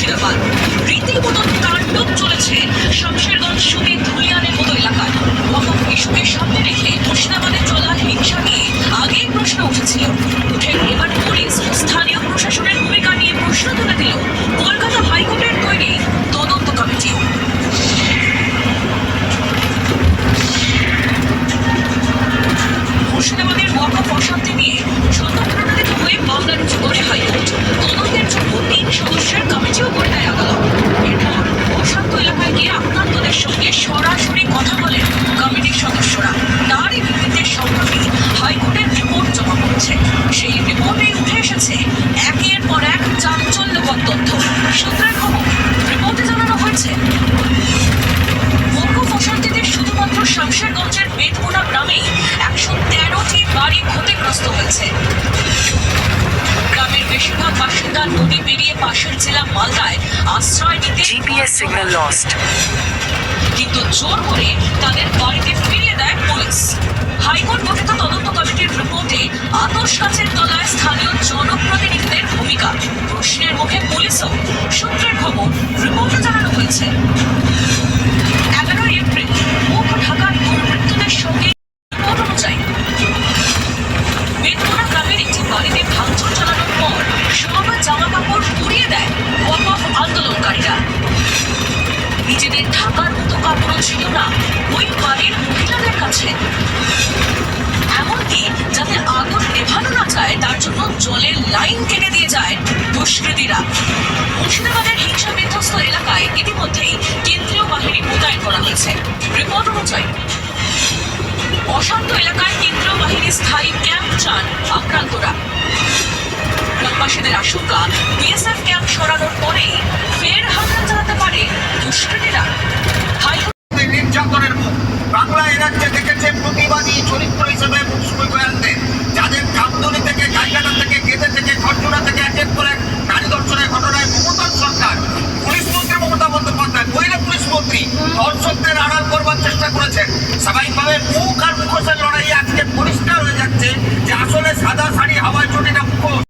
মুর্শিদাবাদ। রীতিমতো তাণ্ডব চলেছে শামশেরগঞ্জ সুবি ধুলিয়ানের মতো এলাকায়। ওয়াকফ ইস্যুকে সামনে রেখে মুর্শিদাবাদে চলা হিংসা নিয়ে আগেই প্রশ্ন উঠেছিল। উঠে এবার পুলিশ ও স্থানীয় প্রশাসনের ভূমিকা নিয়ে প্রশ্ন তুলে দিল কলকাতা হাইকোর্টের তৈরি তদন্ত কমিটি। মুর্শিদাবাদের ওয়াকফ অশান্তি নিয়ে সতর্কতান্বিত হয়ে মামলা রুজু করে হাইকোর্ট। তদন্তের জন্য 3 সদস্যের কমিটিও করে দেয় আদালত। এরপর অশান্ত এলাকায় গিয়ে আক্রান্তদের সঙ্গে সরাসরি কথা বলেন কমিটির সদস্যরা। তারই ভিত্তিতে সম্প্রতি হাইকোর্টের রিপোর্ট জমা পড়েছে। সেই রিপোর্টে উঠে এসেছে একের পর এক চাঞ্চল্যকর তথ্য। সূত্রের খবর, রিপোর্টে জানানো হয়েছে ওয়াকফ অশান্তিতে শুধুমাত্র শামশেরগঞ্জের বেতকোনা গ্রামেই 113টি বাড়ি ক্ষতিগ্রস্ত হয়েছে। গ্রামের বেশিরভাগ বাসিন্দা নদী পেরিয়ে পাশের জেলা মালদায় আশ্রয় নিতে GPS signal lost. কিন্তু জোর করে তাদের বাড়িতে ফিরিয়ে দেয় পুলিশ। হাইকোর্ট গঠিত তদন্ত কমিটির রিপোর্টে আতশ কাচের তলায় স্থানীয় জনপ্রতিনিধিদের ভূমিকা। প্রশ্নের মুখে পুলিশও। সূত্রের খবর, রিপোর্টে জানানো হয়েছে 11 এপ্রিল মুখ ঢাকার দুর্বৃত্তদের সঙ্গে রিপোর্ট অনুযায়ী বেতকোনা গ্রামের একটি বাড়িতে ভাঙচুর চালানোর পর সব জামা কাপড় পুড়িয়ে দেয় ওয়াকফ আন্দোলনকারীরা। নিজেদের ঢাকার মতো কাপড়ও ছিল না ওই বাড়ির মহিলাদের কাছে। এমনকি যাতে আগুন নেভানো না যায় তার জন্য জলের লাইন কেটে দিয়ে যায় দুষ্কৃতীরা। মুর্শিদাবাদের হিংসা বিধ্বস্ত এলাকায় ইতিমধ্যেই কেন্দ্রীয় বাহিনী মোতায়েন করা হয়েছে। রিপোর্ট অনুযায়ী অশান্ত এলাকায় কেন্দ্রীয় বাহিনীর স্থায়ী ক্যাম্প চান আক্রান্তরা। গ্রামবাসীদের আশঙ্কা, বিএসএফ ক্যাম্প সরানোর পরেই ফের হামলা চালাতে পারে দুষ্কৃতীরা। নির্যাতনের মুখ বাংলা এ রাজ্যে দেখেছে প্রতিবাদী চরিত্র হিসেবে মুখশুমি গোয়ালদের, যাদের কামদুনি থেকে, গাইঘাটা থেকে, গেদে থেকে, খড়জুড়া থেকে একের পর এক নারী ধর্ষণের ঘটনায় মমতার সরকার, পুলিশ মন্ত্রী মমতা বন্দ্যোপাধ্যায়, মহিলা পুলিশ মন্ত্রী ধর্ষকদের আড়াল করবার চেষ্টা করেছেন। স্বাভাবিকভাবে মুখ আর মুখোশের লড়াই আজকে পরিষ্কার হয়ে যাচ্ছে যে আসলে সাদা শাড়ি হাওয়ায় চটি না মুখোশ।